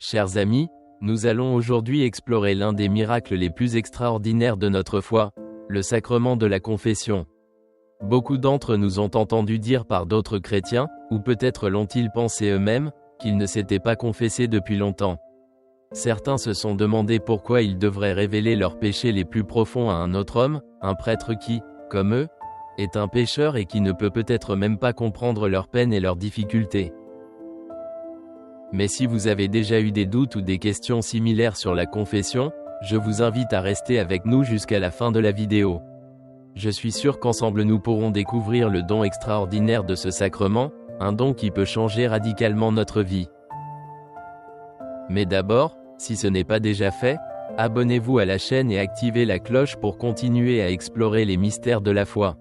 Chers amis, nous allons aujourd'hui explorer l'un des miracles les plus extraordinaires de notre foi, le sacrement de la confession. Beaucoup d'entre nous ont entendu dire par d'autres chrétiens, ou peut-être l'ont-ils pensé eux-mêmes, qu'ils ne s'étaient pas confessés depuis longtemps. Certains se sont demandé pourquoi ils devraient révéler leurs péchés les plus profonds à un autre homme, un prêtre qui, comme eux, est un pécheur et qui ne peut peut-être même pas comprendre leurs peines et leurs difficultés. Mais si vous avez déjà eu des doutes ou des questions similaires sur la confession, je vous invite à rester avec nous jusqu'à la fin de la vidéo. Je suis sûr qu'ensemble nous pourrons découvrir le don extraordinaire de ce sacrement, un don qui peut changer radicalement notre vie. Mais d'abord, si ce n'est pas déjà fait, abonnez-vous à la chaîne et activez la cloche pour continuer à explorer les mystères de la foi.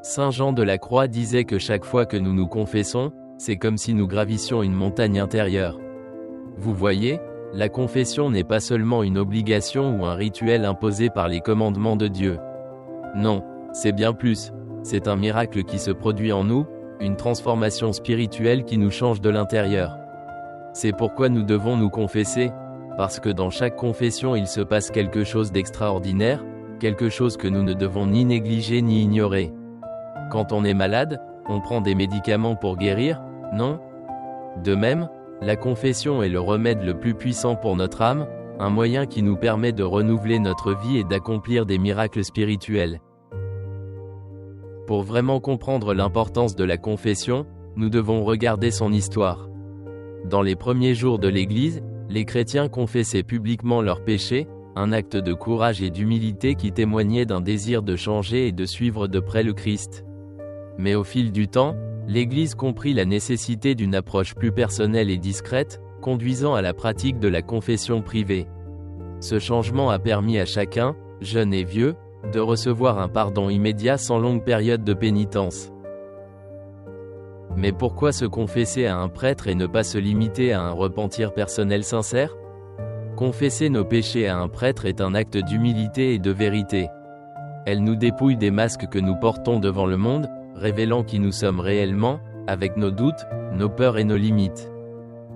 Saint Jean de la Croix disait que chaque fois que nous nous confessons, c'est comme si nous gravissions une montagne intérieure. Vous voyez, la confession n'est pas seulement une obligation ou un rituel imposé par les commandements de Dieu. Non, c'est bien plus. C'est un miracle qui se produit en nous, une transformation spirituelle qui nous change de l'intérieur. C'est pourquoi nous devons nous confesser, parce que dans chaque confession il se passe quelque chose d'extraordinaire, quelque chose que nous ne devons ni négliger ni ignorer. Quand on est malade, on prend des médicaments pour guérir, non? De même, la confession est le remède le plus puissant pour notre âme, un moyen qui nous permet de renouveler notre vie et d'accomplir des miracles spirituels. Pour vraiment comprendre l'importance de la confession, nous devons regarder son histoire. Dans les premiers jours de l'Église, les chrétiens confessaient publiquement leurs péchés, un acte de courage et d'humilité qui témoignait d'un désir de changer et de suivre de près le Christ. Mais au fil du temps, l'Église comprit la nécessité d'une approche plus personnelle et discrète, conduisant à la pratique de la confession privée. Ce changement a permis à chacun, jeune et vieux, de recevoir un pardon immédiat sans longue période de pénitence. Mais pourquoi se confesser à un prêtre et ne pas se limiter à un repentir personnel sincère? Confesser nos péchés à un prêtre est un acte d'humilité et de vérité. Elle nous dépouille des masques que nous portons devant le monde, révélant qui nous sommes réellement, avec nos doutes, nos peurs et nos limites.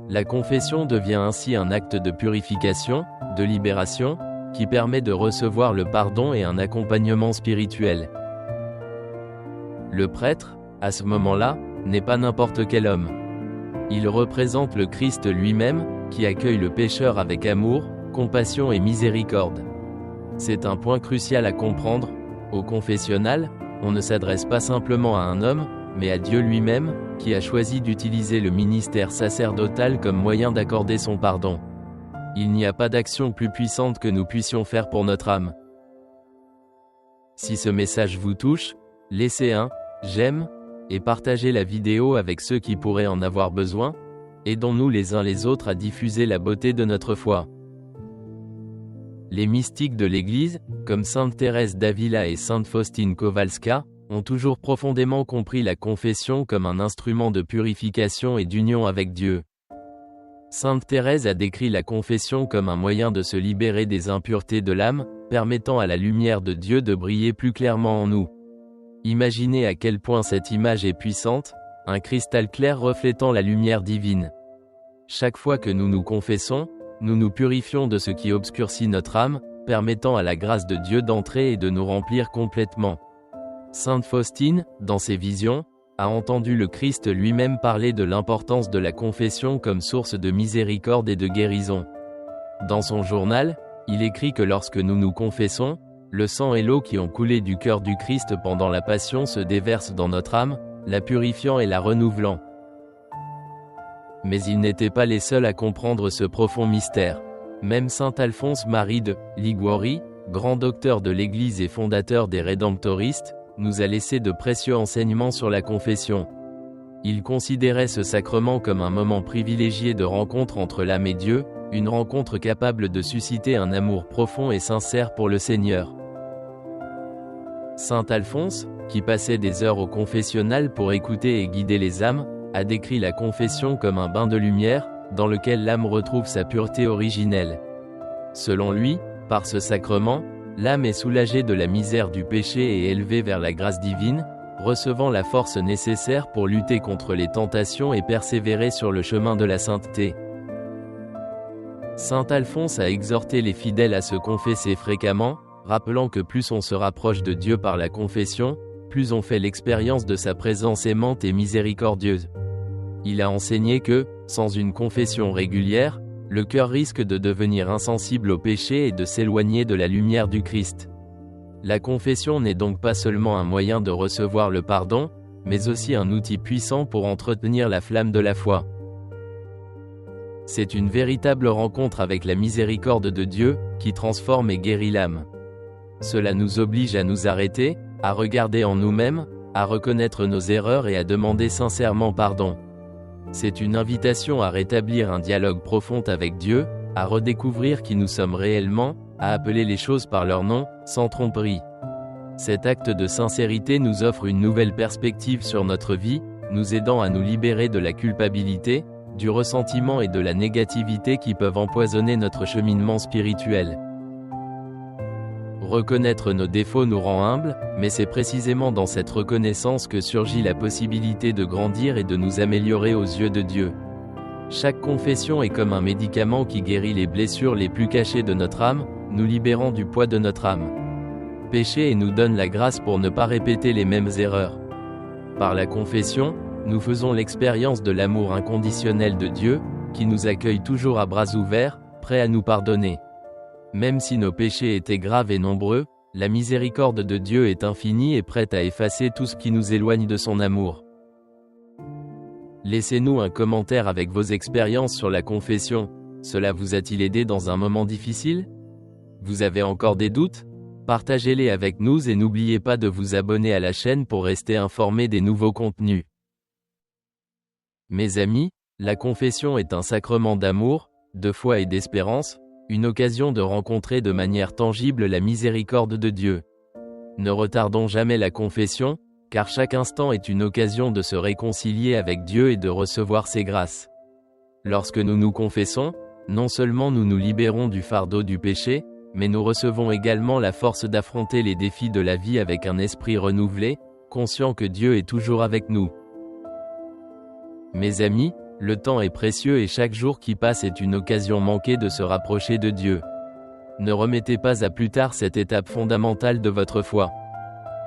La confession devient ainsi un acte de purification, de libération, qui permet de recevoir le pardon et un accompagnement spirituel. Le prêtre, à ce moment-là, n'est pas n'importe quel homme. Il représente le Christ lui-même, qui accueille le pécheur avec amour, compassion et miséricorde. C'est un point crucial à comprendre. Au confessionnal, on ne s'adresse pas simplement à un homme, mais à Dieu lui-même, qui a choisi d'utiliser le ministère sacerdotal comme moyen d'accorder son pardon. Il n'y a pas d'action plus puissante que nous puissions faire pour notre âme. Si ce message vous touche, laissez un j'aime et partagez la vidéo avec ceux qui pourraient en avoir besoin. Aidons-nous les uns les autres à diffuser la beauté de notre foi. Les mystiques de l'Église, comme Sainte Thérèse d'Avila et Sainte Faustine Kowalska, ont toujours profondément compris la confession comme un instrument de purification et d'union avec Dieu. Sainte Thérèse a décrit la confession comme un moyen de se libérer des impuretés de l'âme, permettant à la lumière de Dieu de briller plus clairement en nous. Imaginez à quel point cette image est puissante, un cristal clair reflétant la lumière divine. Chaque fois que nous nous confessons, nous nous purifions de ce qui obscurcit notre âme, permettant à la grâce de Dieu d'entrer et de nous remplir complètement. Sainte Faustine, dans ses visions, a entendu le Christ lui-même parler de l'importance de la confession comme source de miséricorde et de guérison. Dans son journal, il écrit que lorsque nous nous confessons, le sang et l'eau qui ont coulé du cœur du Christ pendant la Passion se déversent dans notre âme, la purifiant et la renouvelant. Mais ils n'étaient pas les seuls à comprendre ce profond mystère. Même saint Alphonse Marie de Liguori, grand docteur de l'Église et fondateur des Rédemptoristes, nous a laissé de précieux enseignements sur la confession. Il considérait ce sacrement comme un moment privilégié de rencontre entre l'âme et Dieu, une rencontre capable de susciter un amour profond et sincère pour le Seigneur. Saint Alphonse, qui passait des heures au confessionnal pour écouter et guider les âmes, a décrit la confession comme un bain de lumière, dans lequel l'âme retrouve sa pureté originelle. Selon lui, par ce sacrement, l'âme est soulagée de la misère du péché et élevée vers la grâce divine, recevant la force nécessaire pour lutter contre les tentations et persévérer sur le chemin de la sainteté. Saint Alphonse a exhorté les fidèles à se confesser fréquemment, rappelant que plus on se rapproche de Dieu par la confession, plus on fait l'expérience de sa présence aimante et miséricordieuse. Il a enseigné que, sans une confession régulière, le cœur risque de devenir insensible au péché et de s'éloigner de la lumière du Christ. La confession n'est donc pas seulement un moyen de recevoir le pardon, mais aussi un outil puissant pour entretenir la flamme de la foi. C'est une véritable rencontre avec la miséricorde de Dieu, qui transforme et guérit l'âme. Cela nous oblige à nous arrêter, à regarder en nous-mêmes, à reconnaître nos erreurs et à demander sincèrement pardon. C'est une invitation à rétablir un dialogue profond avec Dieu, à redécouvrir qui nous sommes réellement, à appeler les choses par leur nom, sans tromperie. Cet acte de sincérité nous offre une nouvelle perspective sur notre vie, nous aidant à nous libérer de la culpabilité, du ressentiment et de la négativité qui peuvent empoisonner notre cheminement spirituel. Reconnaître nos défauts nous rend humbles, mais c'est précisément dans cette reconnaissance que surgit la possibilité de grandir et de nous améliorer aux yeux de Dieu. Chaque confession est comme un médicament qui guérit les blessures les plus cachées de notre âme, nous libérant du poids de notre âme. Péché et nous donne la grâce pour ne pas répéter les mêmes erreurs. Par la confession, nous faisons l'expérience de l'amour inconditionnel de Dieu, qui nous accueille toujours à bras ouverts, prêt à nous pardonner. Même si nos péchés étaient graves et nombreux, la miséricorde de Dieu est infinie et prête à effacer tout ce qui nous éloigne de son amour. Laissez-nous un commentaire avec vos expériences sur la confession. Cela vous a-t-il aidé dans un moment difficile? Vous avez encore des doutes? Partagez-les avec nous et n'oubliez pas de vous abonner à la chaîne pour rester informé des nouveaux contenus. Mes amis, la confession est un sacrement d'amour, de foi et d'espérance, une occasion de rencontrer de manière tangible la miséricorde de Dieu. Ne retardons jamais la confession, car chaque instant est une occasion de se réconcilier avec Dieu et de recevoir ses grâces. Lorsque nous nous confessons, non seulement nous nous libérons du fardeau du péché, mais nous recevons également la force d'affronter les défis de la vie avec un esprit renouvelé, conscient que Dieu est toujours avec nous. Mes amis, le temps est précieux et chaque jour qui passe est une occasion manquée de se rapprocher de Dieu. Ne remettez pas à plus tard cette étape fondamentale de votre foi.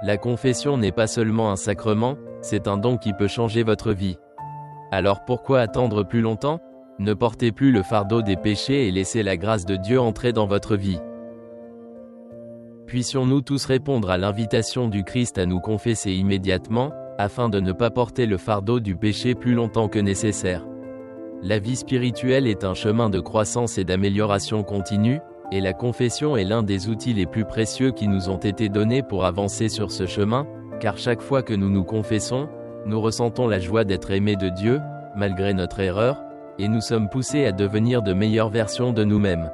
La confession n'est pas seulement un sacrement, c'est un don qui peut changer votre vie. Alors pourquoi attendre plus longtemps? Ne portez plus le fardeau des péchés et laissez la grâce de Dieu entrer dans votre vie. Puissions-nous tous répondre à l'invitation du Christ à nous confesser immédiatement, afin de ne pas porter le fardeau du péché plus longtemps que nécessaire. La vie spirituelle est un chemin de croissance et d'amélioration continue, et la confession est l'un des outils les plus précieux qui nous ont été donnés pour avancer sur ce chemin, car chaque fois que nous nous confessons, nous ressentons la joie d'être aimés de Dieu, malgré notre erreur, et nous sommes poussés à devenir de meilleures versions de nous-mêmes.